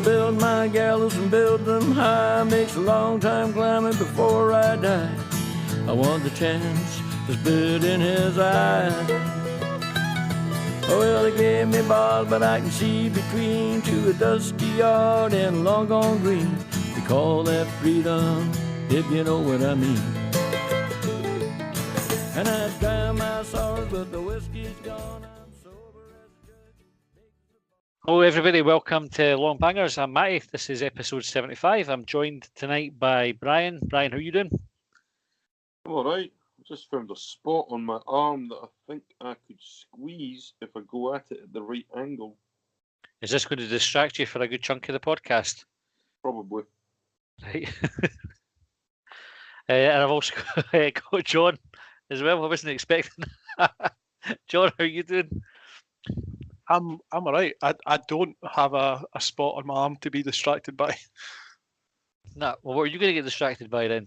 build my gallows and build them high. Makes a long time climbing before I die. I want the chance that's bit in his eye. Oh, well, they gave me balls, but I can see between to a dusty yard and long gone green. We call that freedom, if you know what I mean. And I dry my sorrows, but the whiskey's gone. I'm sober as a judge. Hello everybody, welcome to Longbangers. I'm Matty, this is episode 75. I'm joined tonight by Brian. Brian, how are you doing? I'm alright. I just found a spot on my arm that I think I could squeeze if I go at it at the right angle. Is this going to distract you for a good chunk of the podcast? Probably. Right. And I've also got John as well. I wasn't expecting John, how are you doing? I'm alright. I don't have a spot on my arm to be distracted by. Nah, well, what are you going to get distracted by then?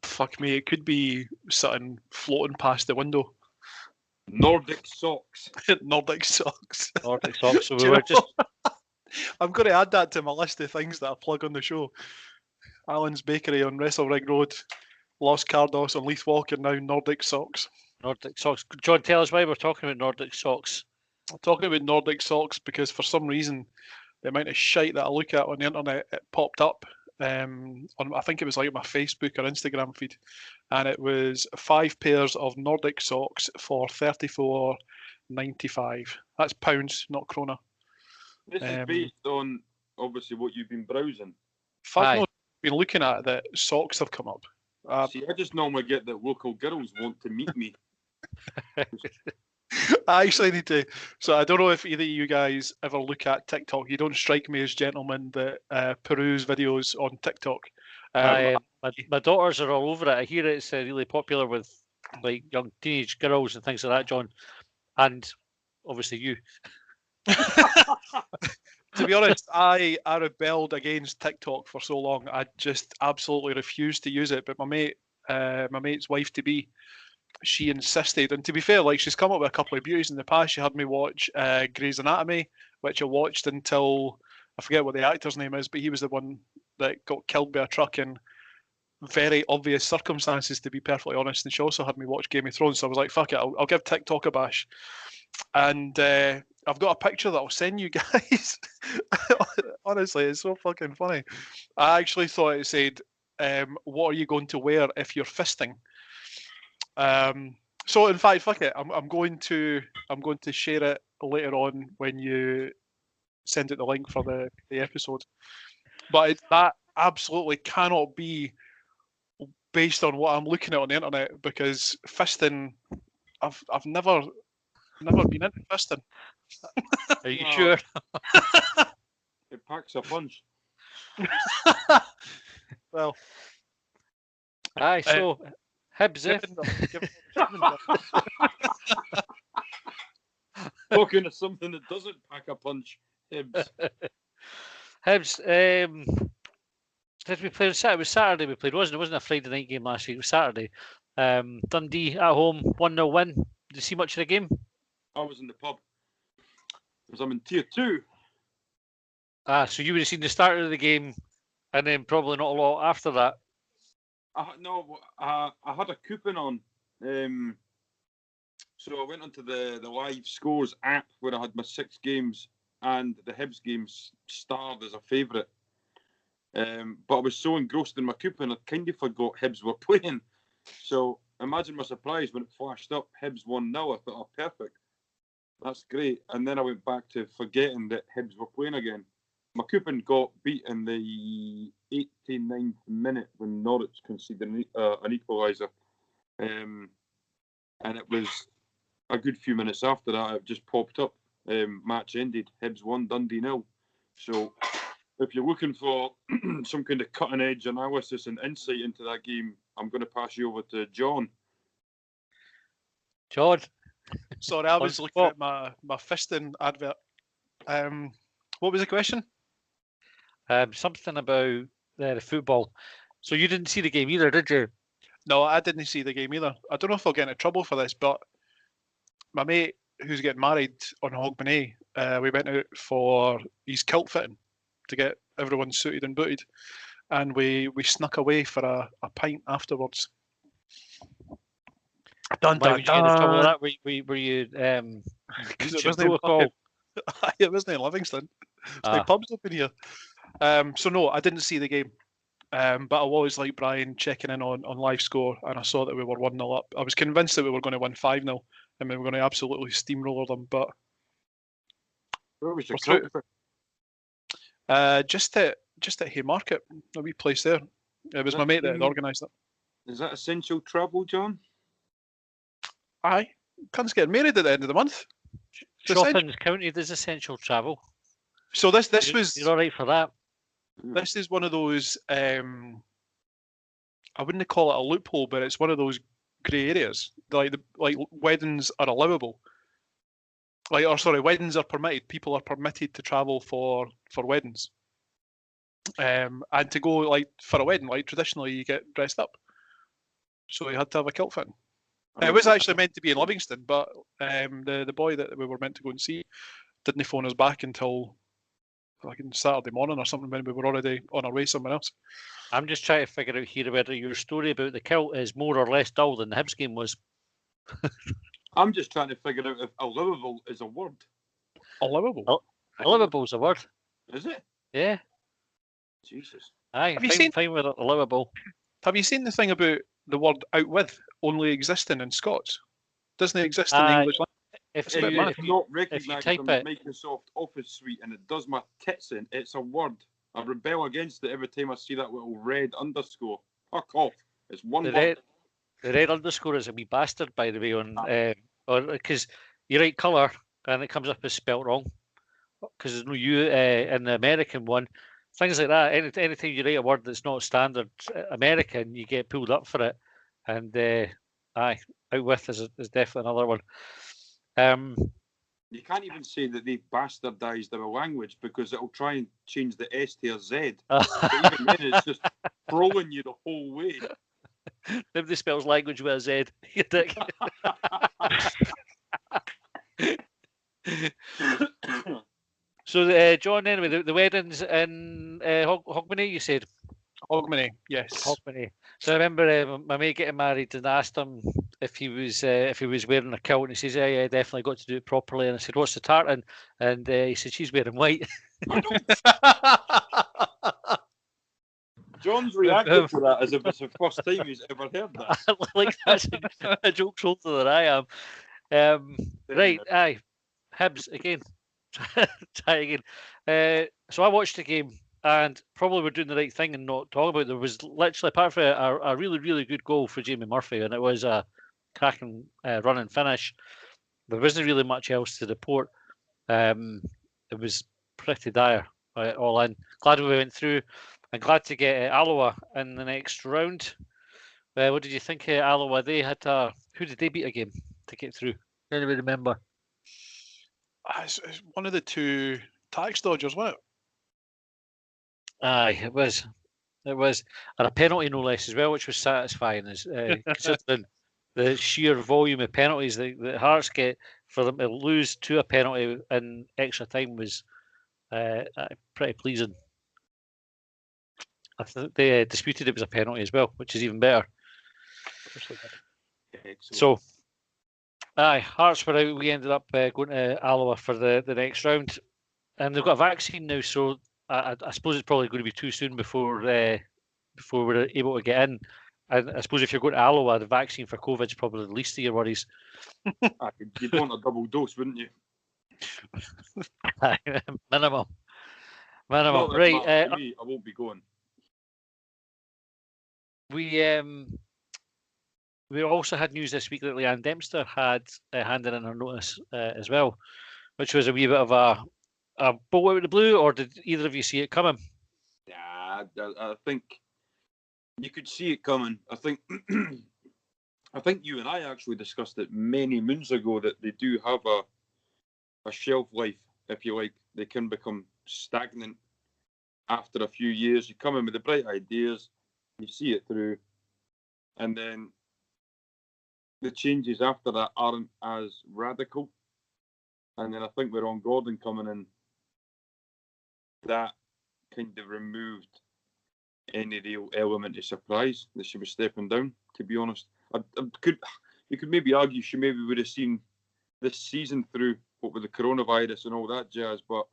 Fuck me, it could be something floating past the window. Nordic Socks. Nordic Socks. Nordic Socks. So Do we you were know just I'm going to add that to my list of things that I plug on the show. Alan's Bakery on Wrestle Rig Road, Los Cardos on Leith Walk, and now Nordic Socks. Nordic Socks. John, tell us why we're talking about Nordic Socks. I'm talking about Nordic Socks because for some reason the amount of shite that I look at on the internet, it popped up on, I think it was like my Facebook or Instagram feed, and it was 5 pairs of Nordic socks for $34.95. That's pounds, not krona. This is based on obviously what you've been browsing. I've been looking at that socks have come up. See, I just normally get that local girls want to meet me. I actually need to. So I don't know if either of you guys ever look at TikTok. You don't strike me as gentlemen that peruse videos on TikTok. My daughters are all over it. I hear it's really popular with like young teenage girls and things like that, John, and obviously you. To be honest, I rebelled against TikTok for so long. I just absolutely refused to use it. But my mate's wife to be, she insisted. And to be fair, like she's come up with a couple of beauties in the past. She had me watch Grey's Anatomy, which I watched until I forget what the actor's name is, but he was the one that got killed by a truck in very obvious circumstances, to be perfectly honest. And she also had me watch Game of Thrones. So I was like, fuck it, I'll give TikTok a bash. And I've got a picture that I'll send you guys. Honestly, it's so fucking funny. I actually thought it said, what are you going to wear if you're fisting? So in fact, fuck it. I'm going to share it later on when you send it the link for the episode. But that absolutely cannot be based on what I'm looking at on the internet, because fisting, I've never been into fisting. Are you sure? It packs a punch. Well, aye. So Hibs, Talking of something that doesn't pack a punch. Hibs. Hibs. Did we play on Saturday? It was Saturday we played, wasn't it? It wasn't a Friday night game last week. It was Saturday. Dundee at home, 1-0 win. Did you see much of the game? I was in the pub because I'm in tier 2. So you would have seen the start of the game and then probably not a lot after that. I had a coupon on. So I went onto the live scores app where I had my 6 games and the Hibs games starred as a favourite. But I was so engrossed in my coupon, I kind of forgot Hibs were playing. So imagine my surprise when it flashed up, Hibs 1-0. I thought, oh, perfect. That's great. And then I went back to forgetting that Hibs were playing again. My coupon got beat in the 89th minute when Norwich conceded an equaliser. And it was a good few minutes after that, it just popped up. Match ended, Hibs 1, Dundee 0. So if you're looking for some kind of cutting edge analysis and insight into that game, I'm going to pass you over to John. John? Sorry, I was looking at my fisting advert. What was the question? Something about the football. So you didn't see the game either, did you? No, I didn't see the game either. I don't know if I'll get into trouble for this, but my mate who's getting married on Hogmanay, we went out for his kilt fitting. to get everyone suited and booted, and we snuck away for a pint afterwards. Dun Why dun would you get into trouble with dun. that? Were you Because it breaching wasn't in protocol? it wasn't in Livingston. It's Ah. like pubs up in here. So no, I didn't see the game. But I always like Brian checking in on live score, and I saw that we were 1-0 up. I was convinced that we were going to win 5-0, and we were going to absolutely steamroller them. But Where was your we're through. club? Just at Haymarket, a wee place there. It was my mate that had organised it. Is that essential travel, John? Aye, cunts getting married at the end of the month. Shopping's counted as essential travel. So this was. You're all right for that. This is one of those. I wouldn't call it a loophole, but it's one of those grey areas. Like weddings are allowable. Weddings are permitted. People are permitted to travel for weddings. And to go like for a wedding, like traditionally you get dressed up. So you had to have a kilt fitting. It was actually meant to be in Livingston, but the boy that we were meant to go and see didn't phone us back until like Saturday morning or something when we were already on our way somewhere else. I'm just trying to figure out here whether your story about the kilt is more or less dull than the Hibs game was. I'm just trying to figure out if allowable is a word. Allowable? Allowable's a word. Is it? Yeah. Jesus. Aye, Have you seen- fine with it, allowable. Have you seen the thing about the word out with only existing in Scots? Doesn't it exist in the Aye. English language? If It you, is if you, not if you recognised type on the it, Microsoft Office suite, and it does my tits in. It's a word. I rebel against it every time I see that little red underscore. Fuck off. It's one word. the red underscore is a wee bastard, by the way, or because you write colour and it comes up as spelt wrong because there's no U in the American one. Things like that. Anytime you write a word that's not standard American, you get pulled up for it. And aye, out with is definitely another one. You can't even say that they bastardised our language because it'll try and change the S to a Z. But even then, it's just trolling you the whole way. Nobody spells language with a Z, you dick. So, John, anyway, the wedding's in Hogmanay, you said? Hogmanay, yes. Hogmanay. So I remember my mate getting married, and I asked him if he was wearing a kilt, and he says, "Yeah, definitely got to do it properly." And I said, "What's the tartan?" And he said, "She's wearing white." John's reacted to that as if it's the first time he's ever heard that. Like that's a joke older than I am. Right, aye, Hibs again. Try again. So I watched the game, and probably we're doing the right thing and not talking about it. There was literally, apart from a really, really good goal for Jamie Murphy, and it was a cracking run and finish. There wasn't really much else to report. It was pretty dire, all in. Glad we went through, and glad to get Alloa in the next round. What did you think of Alloa? They had who did they beat again to get through? Anybody remember? It's one of the two tax dodgers, wasn't it? Aye, it was, and a penalty no less as well, which was satisfying. As considering the sheer volume of penalties that Hearts get, for them to lose to a penalty in extra time was pretty pleasing. I think they disputed it was a penalty as well, which is even better. Excellent. So, aye, Hearts were out. We ended up going to Alloa for the next round, and they've got a vaccine now. So I suppose it's probably going to be too soon before we're able to get in. And I suppose if you're going to Alloa, the vaccine for COVID is probably the least of your worries. You'd want a double dose, wouldn't you? Minimum. Not that Right. matters to me, I won't be going. We also had news this week that Leeann Dempster had handed in her notice as well, which was a wee bit of a bolt out of the blue, or did either of you see it coming? Yeah, I think you could see it coming. I think you and I actually discussed it many moons ago that they do have a shelf life, if you like. They can become stagnant after a few years. You come in with the bright ideas, you see it through, and then the changes after that aren't as radical. And then I think we're on Gordon coming in. That kind of removed any real element of surprise that she was stepping down. To be honest, you could maybe argue she maybe would have seen this season through, what with the coronavirus and all that jazz, but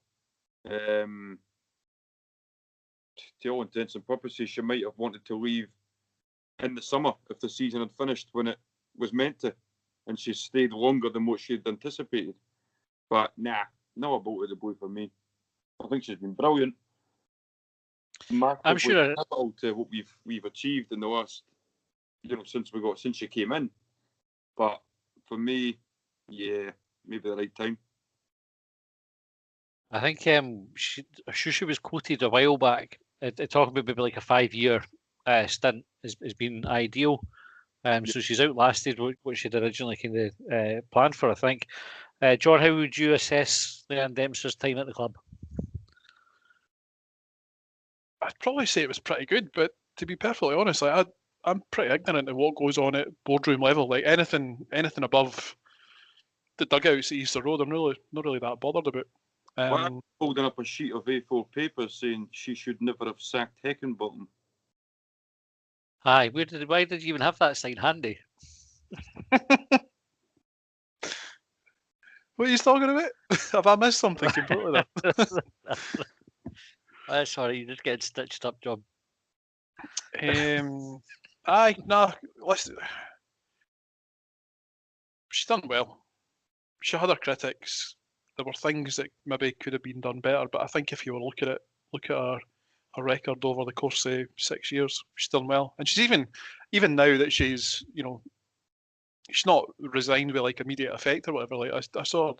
to all intents and purposes, she might have wanted to leave in the summer if the season had finished when it was meant to, and she stayed longer than what she had anticipated. But nah, not a boat of the blue for me. I think she's been brilliant. I'm sure Capital to what we've achieved in the last, since she came in. But for me, yeah, maybe the right time. I think she was quoted a while back talking about maybe like a 5-year stint has been ideal. So she's outlasted what she'd originally kind of planned for, I think. John, how would you assess Leeann Dempster's time at the club? I'd probably say it was pretty good, but to be perfectly honest, I'm pretty ignorant of what goes on at boardroom level. Like anything above the dugouts at Easter Road, I'm not really that bothered about. I'm holding up a sheet of A4 paper saying she should never have sacked Heckenbottom. Aye, why did you even have that sign handy? What are you talking about? Have I missed something completely there? Sorry, you're just getting stitched up, John. Listen, she's done well. She had her critics. There were things that maybe could have been done better, but I think if you were look at her record over the course of 6 years, she's done well. And she's even now that she's she's not resigned with like immediate effect or whatever. Like I saw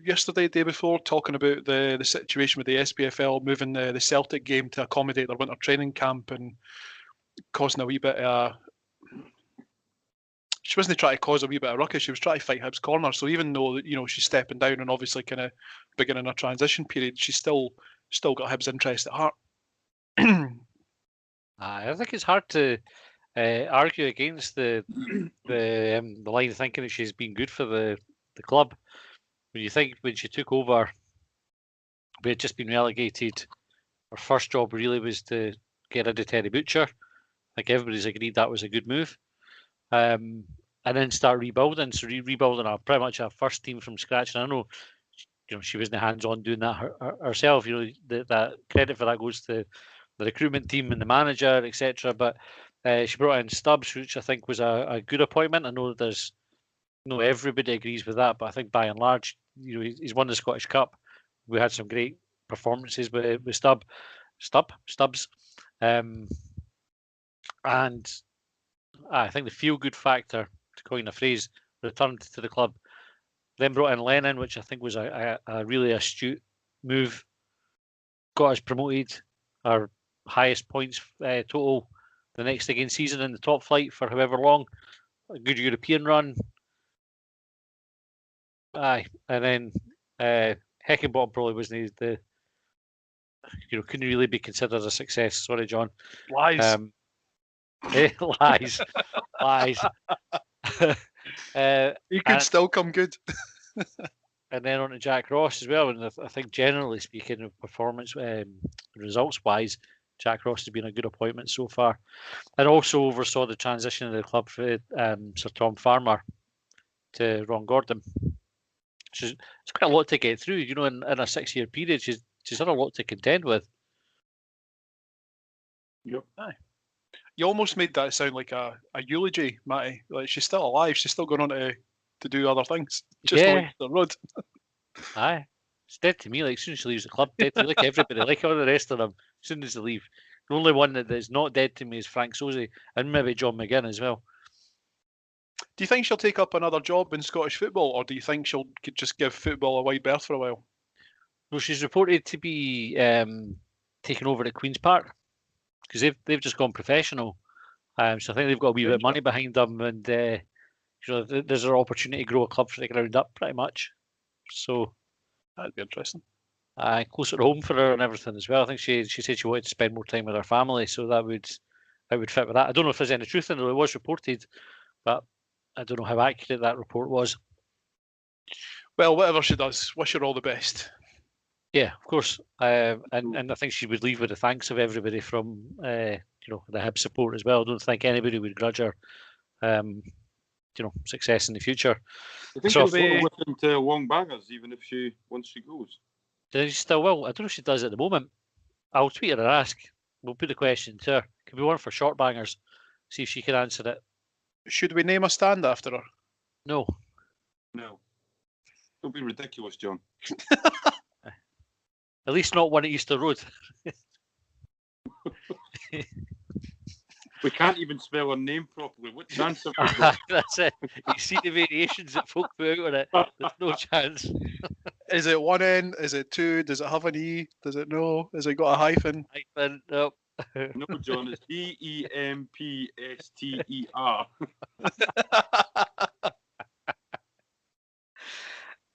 yesterday, day before, talking about the situation with the SPFL moving the Celtic game to accommodate their winter training camp and causing a wee bit of she wasn't trying to cause a wee bit of ruckus. She was trying to fight Hibs' corner. So even though she's stepping down and obviously kind of beginning a transition period, she's still got Hibs' interest at heart. I think it's hard to argue against the line of thinking that she's been good for the club. When you think when she took over, we had just been relegated. Her first job really was to get rid of Terry Butcher. I think everybody's agreed that was a good move. And then start rebuilding. So rebuilding pretty much our first team from scratch. And I know, she wasn't hands-on doing that herself. That credit for that goes to the recruitment team and the manager, etc. But she brought in Stubbs, which I think was a good appointment. I know everybody agrees with that, but I think by and large, he's won the Scottish Cup. We had some great performances with Stubbs, and I think the feel-good factor, to coin a phrase, returned to the club. Then brought in Lennon, which I think was a really astute move. Got us promoted, our highest points total the next again season in the top flight for however long. A good European run. Aye, and then Heckenbottom probably wasn't couldn't really be considered a success. Sorry, John. Lies. Lies. He could still come good. And then on to Jack Ross as well. And I think generally speaking of performance, results-wise, Jack Ross has been a good appointment so far. And also oversaw the transition of the club for Sir Tom Farmer to Ron Gordon. So it's quite a lot to get through, in a 6-year period. She's had a lot to contend with. Yep. Aye. You almost made that sound like a eulogy, Matty. Like she's still alive. She's still going on to do other things. Just like the road. Aye. It's dead to me. Like, as soon as she leaves the club, dead to me. Like everybody, like all the rest of them, as soon as they leave. The only one that is not dead to me is Frank Sosey and maybe John McGinn as well. Do you think she'll take up another job in Scottish football, or do you think she'll just give football a wide berth for a while? Well, she's reported to be taking over at Queen's Park because they've just gone professional. So I think they've got a wee bit of money behind them, and there's an opportunity to grow a club from the ground up, pretty much. So that'd be interesting. Closer to home for her and everything as well. I think she said she wanted to spend more time with her family, so that would fit with that. I don't know if there's any truth in it. It was reported, but I don't know how accurate that report was. Well, whatever she does, wish her all the best. Yeah, of course. And I think she would leave with the thanks of everybody from the Hib support as well. I don't think anybody would grudge her success in the future. I think So it's sort of with into Longbangers, even if once she goes. She still will. I don't know if she does at the moment. I'll tweet her and ask. We'll put the question to her. Could be one for short bangers. See if she can answer it. Should we name a stand after her? No. No. Don't be ridiculous, John. At least not one at Easter Road. We can't even spell her name properly. What chance have we got? That's it. You see the variations that folk put out on it. There's no chance. Is it one N? Is it two? Does it have an E? Does it no? Has it got a hyphen? Hyphen, no. No, John, it's DEMPSTER.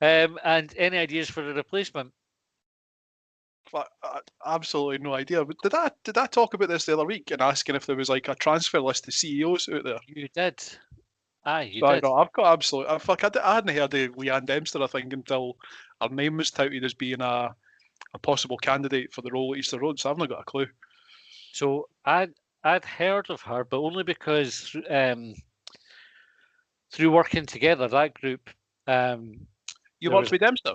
And any ideas for a replacement? Absolutely no idea. But did I talk about this the other week and asking if there was like a transfer list of CEOs out there? You did. Aye, you So did. No, I've got absolute. I hadn't heard of Leeann Dempster, I think, until her name was touted as being a possible candidate for the role at Easter Road. So I've not got a clue. So I'd heard of her, but only because through working together, that group. You worked with Dempster?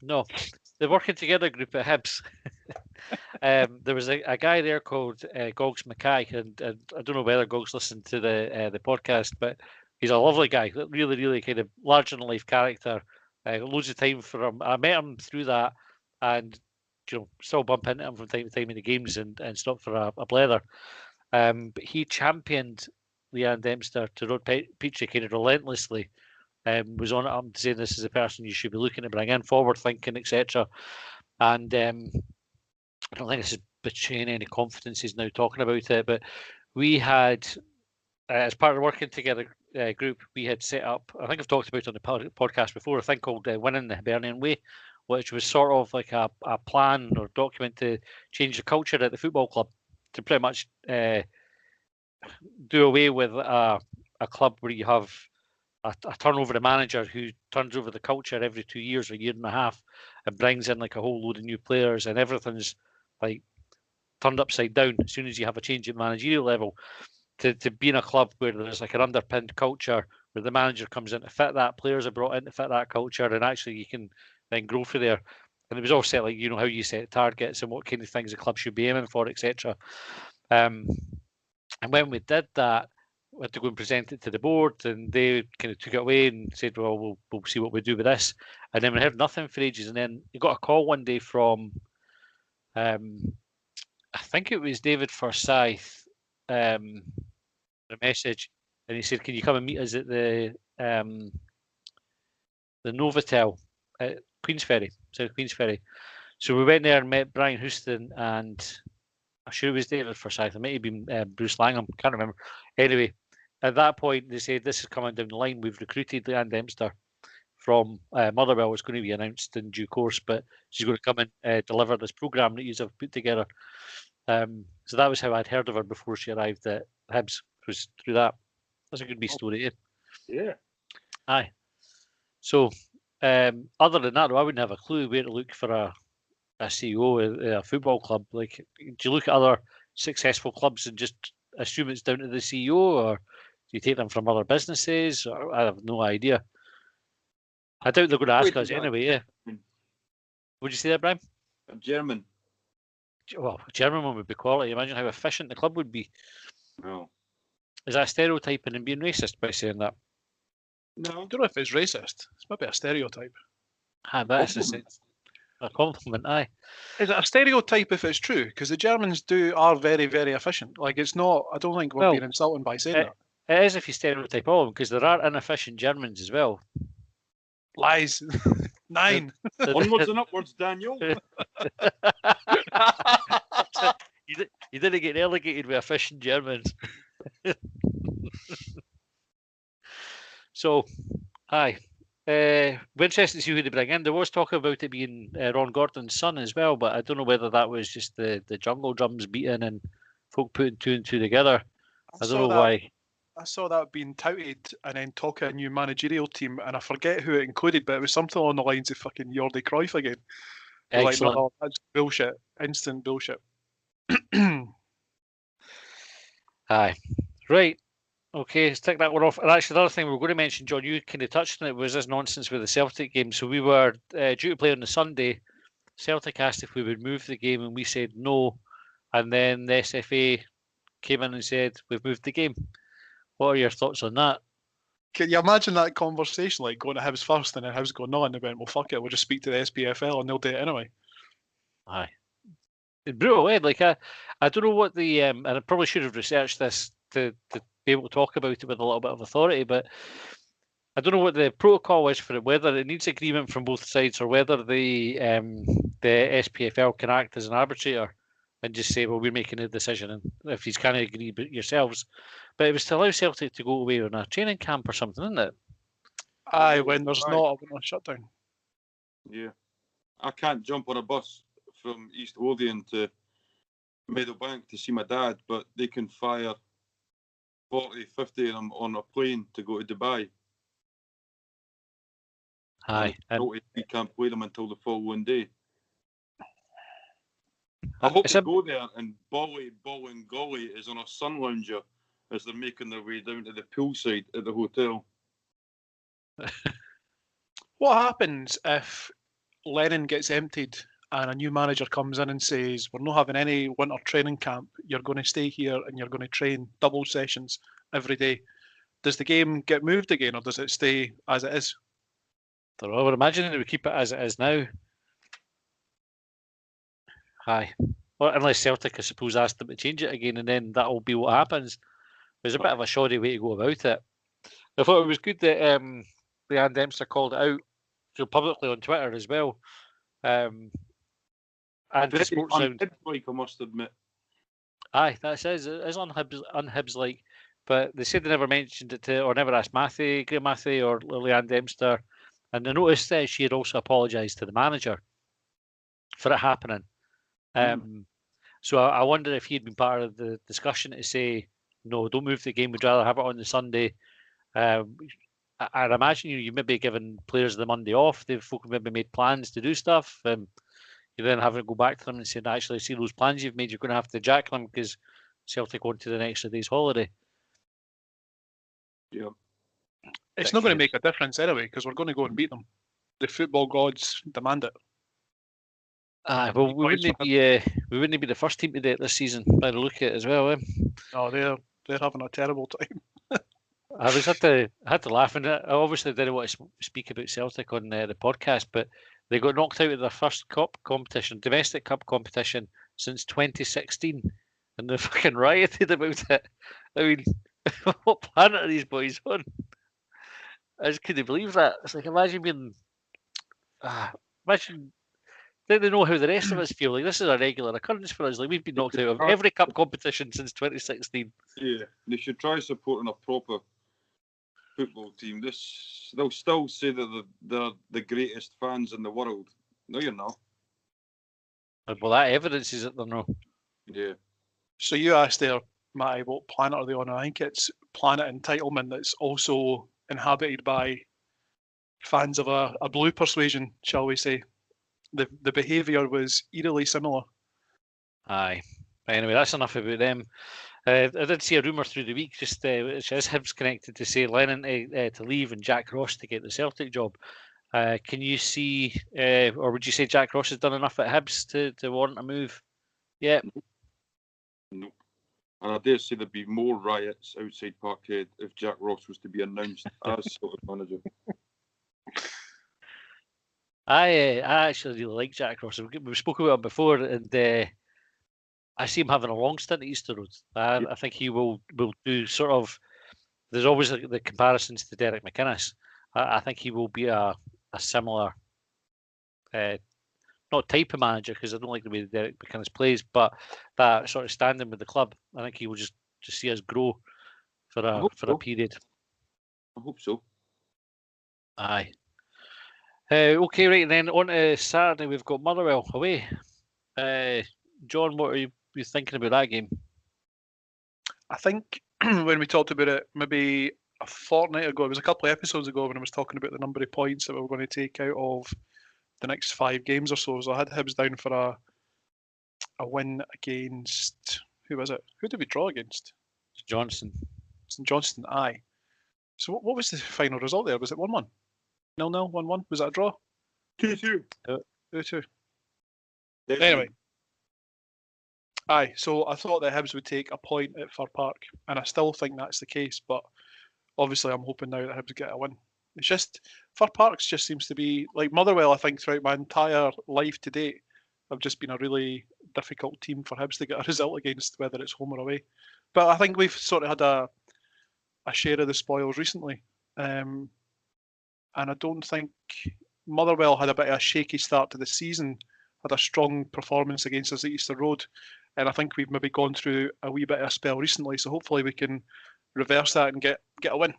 No, the working together group at Hibs. There was a guy there called Gogs Mackay, and I don't know whether Gogs listened to the podcast, but he's a lovely guy, really, really kind of larger than life character. Loads of time for him. I met him through that, and still bump into him from time to time in the games and stop for a blether. But he championed Leeann Dempster to Rod Petrie kind of relentlessly. Was on it saying this is the person you should be looking to bring in, forward thinking, etc. And I don't think this is betraying any confidence he's now talking about it, but we had, as part of the working together group, we had set up, I think I've talked about it on the podcast before, a thing called Winning the Hibernian Way, which was sort of like a plan or document to change the culture at the football club, to pretty much do away with a club where you have a turnover the manager who turns over the culture every 2 years or a year and a half and brings in like a whole load of new players, and everything's like turned upside down as soon as you have a change at managerial level, to be in a club where there's like an underpinned culture where the manager comes in to fit that, players are brought in to fit that culture, and actually you can then grow for there. And it was all set like, how you set targets and what kind of things the club should be aiming for, etc. And when we did that, we had to go and present it to the board, and they kind of took it away and said, well, we'll see what we do with this. And then we heard nothing for ages, and then we got a call one day from, I think it was David Forsyth, a message, and he said, can you come and meet us at the Novotel at Queensferry, South Queensferry. So we went there and met Brian Houston, and I'm sure it was David Forsyth. It might have been Bruce Langham. Can't remember. Anyway, at that point, they said, this is coming down the line. We've recruited Leeann Dempster from Motherwell. It's going to be announced in due course, but she's going to come and deliver this programme that you have put together. So that was how I'd heard of her before she arrived at Hibs, was through that. That's a good wee story, eh? Yeah. Aye. So, other than that, though, I wouldn't have a clue where to look for a CEO at a football club. Like, do you look at other successful clubs and just assume it's down to the CEO, or do you take them from other businesses? Or, I have no idea. I doubt they're going to ask us anyway, yeah. Would you say that, Brian? A German. Well, a German one would be quality. Imagine how efficient the club would be. No. Is that stereotyping and being racist by saying that? No. I don't know if it's racist. It's maybe a stereotype. Ah, but it's a compliment, aye. Is it a stereotype if it's true? Because the Germans are very, very efficient. Like, it's not, I don't think we're being insulting by saying that. It is if you stereotype all of them, because there are inefficient Germans as well. Lies. 9. Onwards and upwards, Daniel. You didn't get relegated with efficient Germans. So, aye. We're interested to see who they bring in. There was talk about it being Ron Gordon's son as well, but I don't know whether that was just the jungle drums beating and folk putting 2 and 2 together. I don't know why. I saw that being touted, and then talk of a new managerial team, and I forget who it included, but it was something along the lines of fucking Jordi Cruyff again. They're like, Excellent. no, that's bullshit. Instant bullshit. Aye. Right. Okay, let's take that one off. And actually, the other thing we were going to mention, John, you kind of touched on it, was this nonsense with the Celtic game. So we were due to play on the Sunday. Celtic asked if we would move the game, and we said no. And then the SFA came in and said, we've moved the game. What are your thoughts on that? Can you imagine that conversation, like going to Hibs first and then Hibs going no, and they went, well, fuck it, we'll just speak to the SPFL and they'll do it anyway. Aye. It's brutal, eh? Like, I don't know what the, and I probably should have researched this to be able to talk about it with a little bit of authority, but I don't know what the protocol is for it, whether it needs agreement from both sides or whether the SPFL can act as an arbitrator and just say, well, we're making a decision, and if you can't agree yourselves. But it was to allow Celtic to go away on a training camp or something, isn't it? Aye, when there's not a shutdown. Yeah. I can't jump on a bus from East Lothian to Meadowbank to see my dad, but they can fire 40, 50 of them on a plane to go to Dubai. Aye. And We can't play them until the following day. I hope they go there and Bolly and Golly is on a sun lounger as they're making their way down to the poolside at the hotel. What happens if Lennon gets emptied and a new manager comes in and says, we're not having any winter training camp, you're going to stay here and you're going to train double sessions every day? Does the game get moved again, or does it stay as it is? I would imagine they would keep it as it is now. Aye. Well, unless Celtic, I suppose, asked them to change it again, and then that'll be what happens. There's a bit of a shoddy way to go about it. I thought it was good that Leeann Dempster called it out so publicly on Twitter as well. And the sports sound, like, I must admit. aye, that says it is unhibs like, but they said they never mentioned it to, or never asked Graham Matthew or Leeann Dempster. And I noticed that she had also apologised to the manager for it happening. So I wonder if he had been part of the discussion to say, no, don't move the game, we'd rather have it on the Sunday. I'd imagine you maybe given players the Monday off, they've maybe made plans to do stuff. You then have to go back to them and say, actually, see those plans you've made, you're going to have to jack them because Celtic wanted an extra day's holiday. Yeah. It's not going to make a difference anyway, because we're going to go and beat them. The football gods demand it. Well, we wouldn't be the first team to do it this season by the look of it as well. Oh, they're having a terrible time. I had to laugh, and I obviously didn't want to speak about Celtic on the podcast, but they got knocked out of their first domestic cup competition since 2016, and they fucking rioted about it. I mean, what planet are these boys on? I just couldn't believe that. It's like, imagine they know how the rest of us feel. Like, this is a regular occurrence for us. Like, we've been knocked out of every cup competition since 2016. Yeah, they should try supporting a proper football team. They'll still say that they're the greatest fans in the world. No, you're not. Well, that evidence is that they're not. Yeah. So you asked there, Matty, what planet are they on? I think it's Planet Entitlement that's also inhabited by fans of a blue persuasion, shall we say. The behaviour was eerily similar. Aye. Anyway, that's enough about them. I did see a rumour through the week, just which is Hibs connected, to say Lennon to leave and Jack Ross to get the Celtic job. Can you see, or would you say Jack Ross has done enough at Hibs to warrant a move? Yeah. Nope. And I dare say there'd be more riots outside Parkhead if Jack Ross was to be announced as Celtic manager. I actually really like Jack Ross. We've spoken about him before, and I see him having a long stint at Easter Road. I think he will do sort of. There's always the comparisons to Derek McInnes. I think he will be a similar, not type of manager, because I don't like the way Derek McInnes plays, but that sort of standing with the club. I think he will just see us grow for a period. I hope so. Aye. Okay, right, and then on to Saturday, we've got Motherwell away. John, what are you thinking about that game? I think when we talked about it maybe a fortnight ago. It was a couple of episodes ago when I was talking about the number of points that we were going to take out of the next 5 games or so. So I had Hibs down for a win against, who was it? Who did we draw against? Johnson. St Johnstone, aye. So what was the final result there? Was it 1-1? 0-0, 1-1? Was that a draw? 2-2. 2-2. Anyway. Aye, so I thought that Hibs would take a point at Fir Park, and I still think that's the case, but obviously I'm hoping now that Hibs get a win. It's just, Fir Parks just seems to be, like Motherwell, I think throughout my entire life to date, have just been a really difficult team for Hibs to get a result against, whether it's home or away. But I think we've sort of had a share of the spoils recently. And I don't think Motherwell had a bit of a shaky start to the season, had a strong performance against us at Easter Road. And I think we've maybe gone through a wee bit of a spell recently. So hopefully we can reverse that and get a win.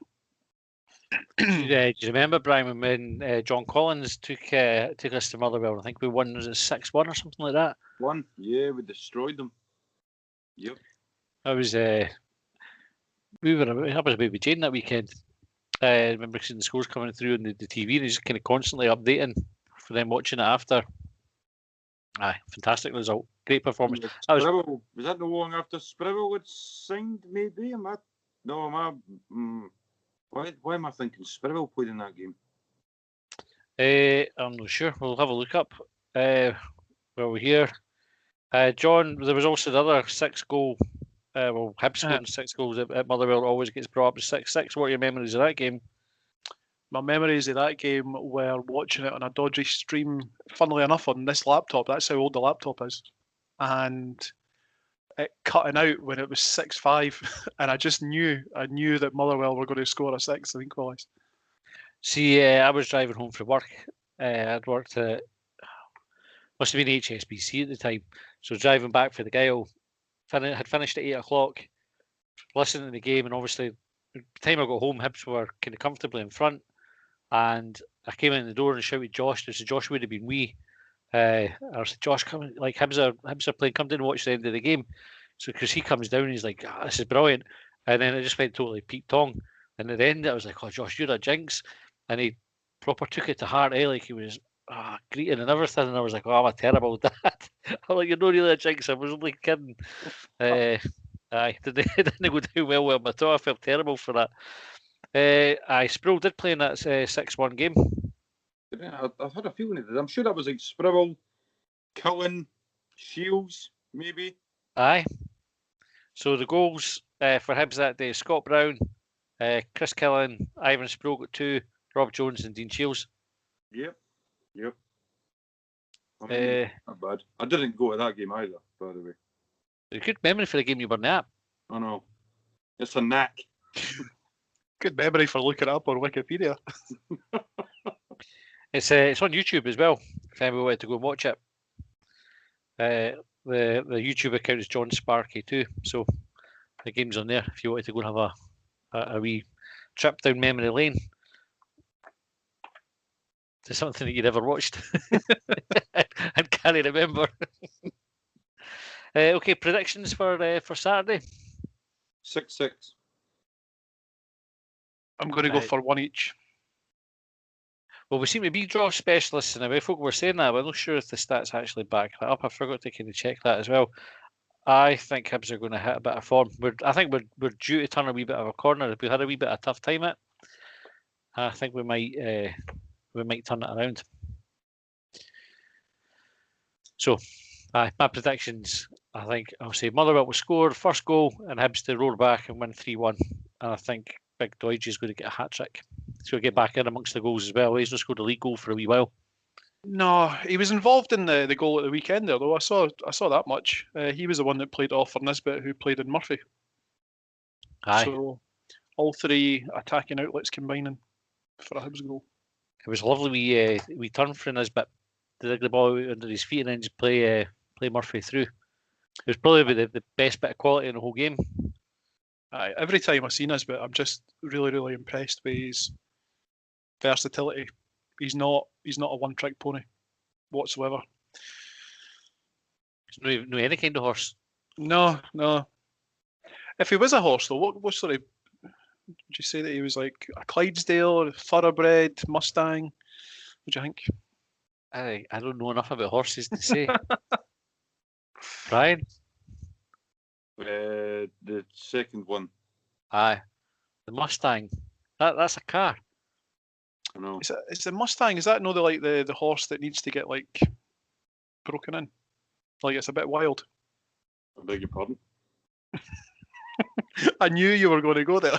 Do you remember, Brian, when John Collins took us to Motherwell? I think we won, was it 6-1 or something like that? 1, yeah, we destroyed them. Yep. I was I was with Jane that weekend. I remember seeing the scores coming through on the TV, and he's kind of constantly updating for them watching it after. Aye, fantastic result, great performance. Was that no long after Sprivel had signed? Maybe why am I thinking Sprivel played in that game? I'm not sure. We'll have a look up. While we're here, John, there was also the other 6-goal. Hibs scoring 6 goals at Motherwell. Always gets brought up to 6-6. What are your memories of that game? My memories of that game were watching it on a dodgy stream, funnily enough, on this laptop. That's how old the laptop is. And it cutting out when it was 6-5. And I knew that Motherwell were going to score a 6 and equalise. See, I was driving home from work. I'd worked at, must have been HSBC at the time. So driving back for the Gale, had finished at 8 o'clock, listening to the game, and obviously, by the time I got home, Hibs were kind of comfortably in front. And I came in the door and shouted Josh. So Josh would have been wee. I said, Josh, come, like Hibs are playing, come down and watch the end of the game. So because he comes down, he's like, this is brilliant. And then it just went totally Pete Tong. And at the end, I was like, oh, Josh, you're a jinx. And he proper took it to heart, like he was greeting and everything. And I was like, oh, I'm a terrible dad. I'm like, you're not really a jinx. I was only kidding. Aye, didn't go down well with him at all. I felt terrible for that. Sproul did play in that 6-1 game. I've had a feeling it did. I'm sure that was like Sprivel, Cullen, Shields, maybe. Aye. So the goals for Hibs that day: Scott Brown, Chris Killen, Ivan Sproul got 2, Rob Jones and Dean Shields. Yep. I mean, not bad. I didn't go to that game either, by the way. A good memory for the game you were at. I know. It's a knack. Good memory for looking up on Wikipedia. It's on YouTube as well. If anyone wanted to go and watch it, the YouTube account is John Sparky too. So the game's on there. If you wanted to go and have a wee trip down memory lane to something that you never watched and can't remember. Okay, predictions for Saturday. 6-6. I'm going to go for 1 each. Well, we seem to be draw specialists in a way. Folk were saying that, but I'm not sure if the stats actually back that up. I forgot to kind of check that as well. I think Hibs are going to hit a bit of form. I think we're due to turn a wee bit of a corner. If we had a wee bit of a tough time it, I think we might turn it around. So, my predictions, I think I'll say Motherwell will score first goal and Hibs to roll back and win 3-1. And I think Big Doidge is going to get a hat trick. He's going to get back in amongst the goals as well. He's not scored a league goal for a wee while. No, he was involved in the goal at the weekend there, though. I saw that much. He was the one that played off for Nisbet, who played in Murphy. Aye. So all 3 attacking outlets combining for a Hibs goal. It was lovely. We turned for Nisbet to dig the ball out under his feet and then just play Murphy through. It was probably the best bit of quality in the whole game. Aye, every time I see Nisbet, I'm just really, really impressed with his versatility. He's not a one-trick pony whatsoever. He's no any kind of horse. No. If he was a horse, though, what sort of... Would you say that he was like a Clydesdale, a thoroughbred, Mustang? What do you think? I don't know enough about horses to say. Brian? The second one. Aye. The Mustang. That's a car. I know. Is the Mustang, is that not the horse that needs to get like broken in? Like it's a bit wild. I beg your pardon. I knew you were going to go there.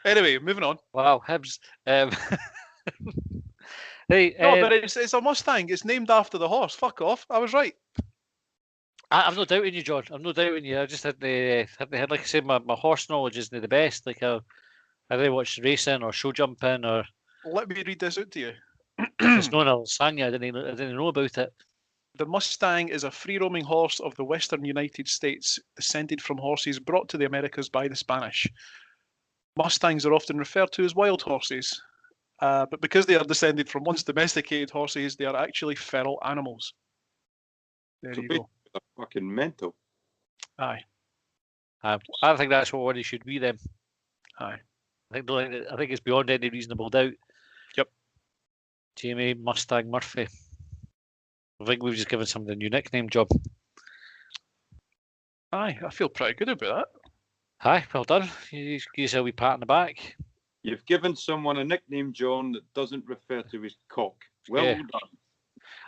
Anyway, moving on. Wow, Hibs. Hey, No, but it's a Mustang. It's named after the horse. Fuck off. I was right. I'm not doubting you, John. I'm not doubting you. I just hadn't had, like I said, my horse knowledge isn't the best. Like I didn't watch racing or show jumping or Let me read this out to you. it's known lasagna. I didn't know about it. The Mustang is a free-roaming horse of the western United States, descended from horses brought to the Americas by the Spanish. Mustangs are often referred to as wild horses, but because they are descended from once domesticated horses, they are actually feral animals. There So you go. they're fucking mental. Aye, I think that's what one should be then. aye. I think it's beyond any reasonable doubt. Yep. Jamie Mustang Murphy. I think we've just given somebody a new nickname, Job. Aye, I feel pretty good about that. Hi, well done. You give a wee pat on the back. You've given someone a nickname, John, that doesn't refer to his cock. Well Yeah. done.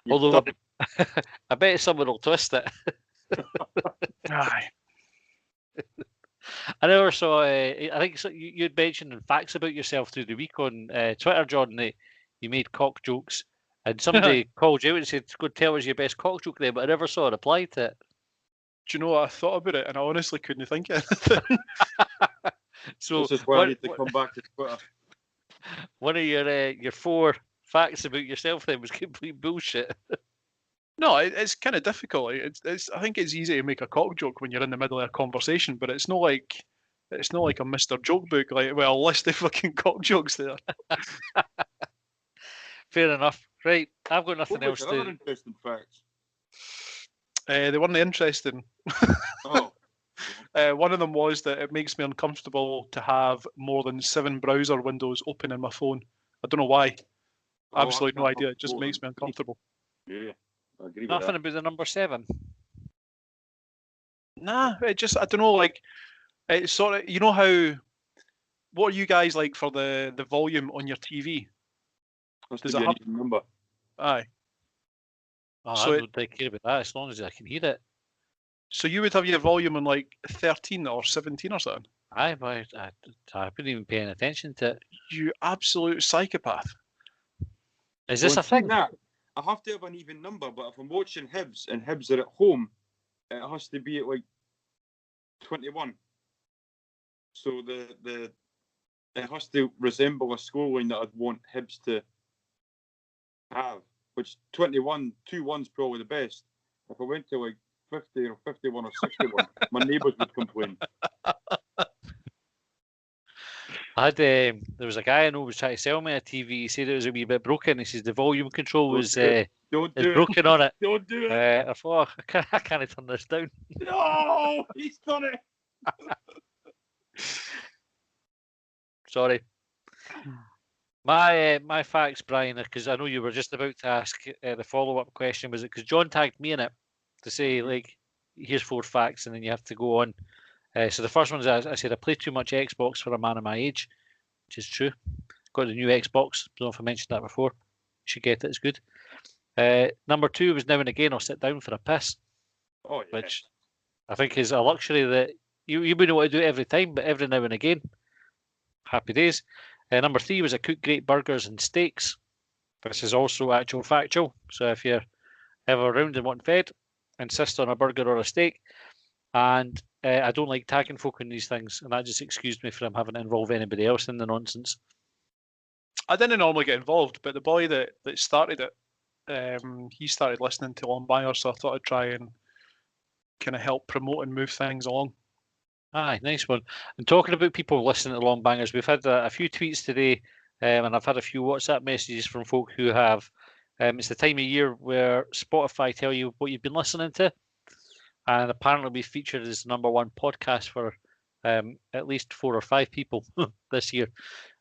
You've Although done I bet someone will twist it. Aye. I never saw. I think you'd mentioned facts about yourself through the week on Twitter, John. That you made cock jokes, and somebody called you out and said, "Go tell us your best cock joke." There, but I never saw a reply to it. Do you know what I thought about it? And I honestly couldn't think of anything. So this is why I need to come back to Twitter. one of your 4 facts about yourself then was complete bullshit. No, it's kind of difficult. I think it's easy to make a cock joke when you're in the middle of a conversation, but it's not like a Mr. Joke book, like, well, a list of fucking cock jokes there. Fair enough. Right, I've got nothing What else was the other to. interesting facts? They weren't interesting. Oh, One of them was that it makes me uncomfortable to have more than 7 browser windows open in my phone. I don't know why. Absolutely no idea. It just makes me uncomfortable. Yeah, I agree with Nothing that. about the number 7. Nah, I don't know, like, it's sort of, you know how, what are you guys like for the volume on your TV? Has Does to it be have- an even number. Aye. Oh, So I don't take care about that as long as I can hear it. So you would have your volume on like 13 or 17 or something? I wouldn't even paying attention to it. You absolute psychopath. Is this Well, a thing? That, I have to have an even number, but if I'm watching Hibs and Hibs are at home, it has to be at like 21. So it has to resemble a scoreline that I'd want Hibs to have, which 21, 2-1's probably the best. If I went to like 50 or 51 or 61, my neighbours would complain. I had there was a guy I know who was trying to sell me a TV. He said it was a wee bit broken. He says the volume control was Don't is do it. broken on it. Don't do it. I thought I can't turn this down. No, he's done it. Sorry. My facts, Brian, because I know you were just about to ask the follow-up question. Was it because John tagged me in it to say, like, here's 4 facts and then you have to go on. So the first one is I said I play too much Xbox for a man of my age, which is true. Got the new Xbox. Don't know if I mentioned that before. You should get it. It's good. Number 2 was now and again I'll sit down for a piss, Oh, yeah. which I think is a luxury that you wouldn't want to do it every time, but every now and again, happy days. Number 3 was I cook great burgers and steaks. This is also actual factual. So if you're ever around and want fed, insist on a burger or a steak. And I don't like tagging folk in these things, and that just excused me from having to involve anybody else in the nonsense. I didn't normally get involved, but the boy that started it, he started listening to Longbangers, so I thought I'd try and kind of help promote and move things along. Aye, nice one. And talking about people listening to Longbangers, we've had a few tweets today, and I've had a few WhatsApp messages from folk who have. It's the time of year where Spotify tell you what you've been listening to. and apparently we featured as the #1 podcast for at least 4 or 5 people this year.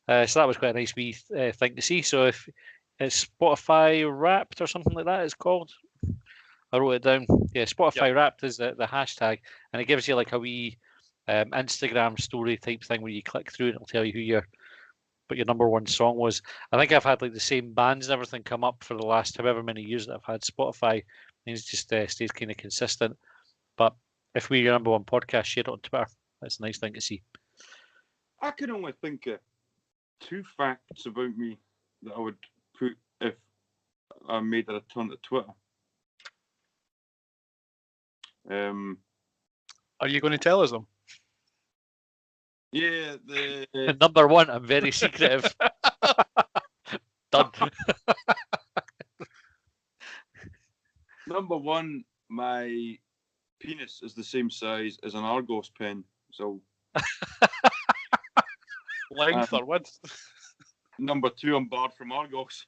So that was quite a nice wee thing to see. So if it's Spotify Wrapped or something like that, it's called. I wrote it down. Yeah, Spotify Wrapped is the hashtag, and it gives you like a wee Instagram story type thing where you click through and it'll tell you who your #1 song was. I think I've had like the same bands and everything come up for the last however many years that I've had Spotify. And it just stays kind of consistent. But if we're your #1 podcast, share it on Twitter. That's a nice thing to see. I can only think of 2 facts about me that I would put if I made a return to Twitter. Are you going to tell us them? Yeah, the #1, I'm very secretive. Done. #1, my penis is the same size as an Argos pen. So Length or width? #2, I'm barred from Argos.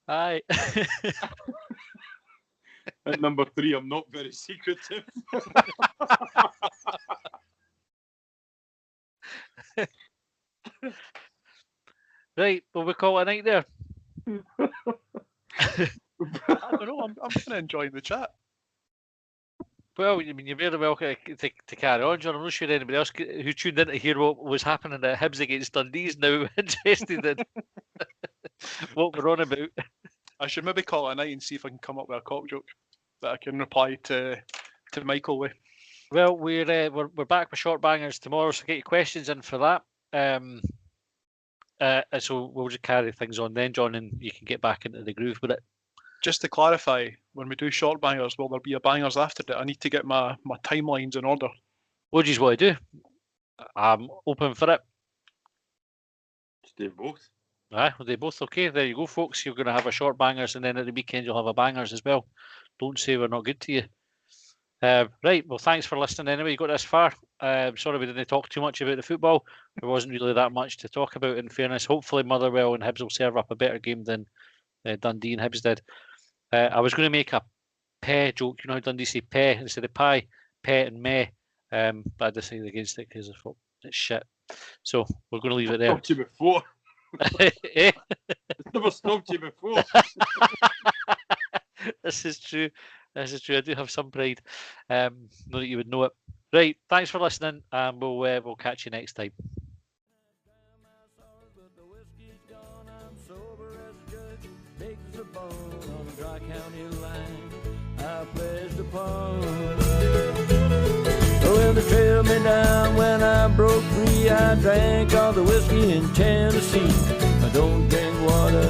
Aye. And #3, I'm not very secretive. Right, well, we call it a night there. I don't know. I'm kind of enjoying the chat. Well, I mean, you're very welcome to carry on, John. I'm not sure anybody else who tuned in to hear what was happening at Hibs against Dundee is now interested in what we're on about. I should maybe call it a night and see if I can come up with a cock joke that I can reply to Michael with. Well, we're back with short bangers tomorrow, so get your questions in for that. So we'll just carry things on then, John, and you can get back into the groove with it. Just to clarify, when we do short bangers, will there be a bangers after that? I need to get my timelines in order. What do you want to do? I'm open for it. Just do both. Aye, well, they both okay. There you go, folks. You're going to have a short bangers, and then at the weekend you'll have a bangers as well. Don't say we're not good to you. Right, well, thanks for listening anyway. You got this far. Sorry we didn't talk too much about the football. There wasn't really that much to talk about, in fairness. Hopefully Motherwell and Hibs will serve up a better game than Dundee and Hibs did. I was going to make a peh joke. You know how Dundee say peh instead of pie, peh and meh. But I decided against it because I thought it's shit. So we're going to leave it there. Stopped you before. Eh? It's never stopped you before. This is true. This is true. I do have some pride. Not that you would know it. Right. Thanks for listening, and we'll catch you next time. Well, they trailed me down when I broke free. I drank all the whiskey in Tennessee. I don't drink water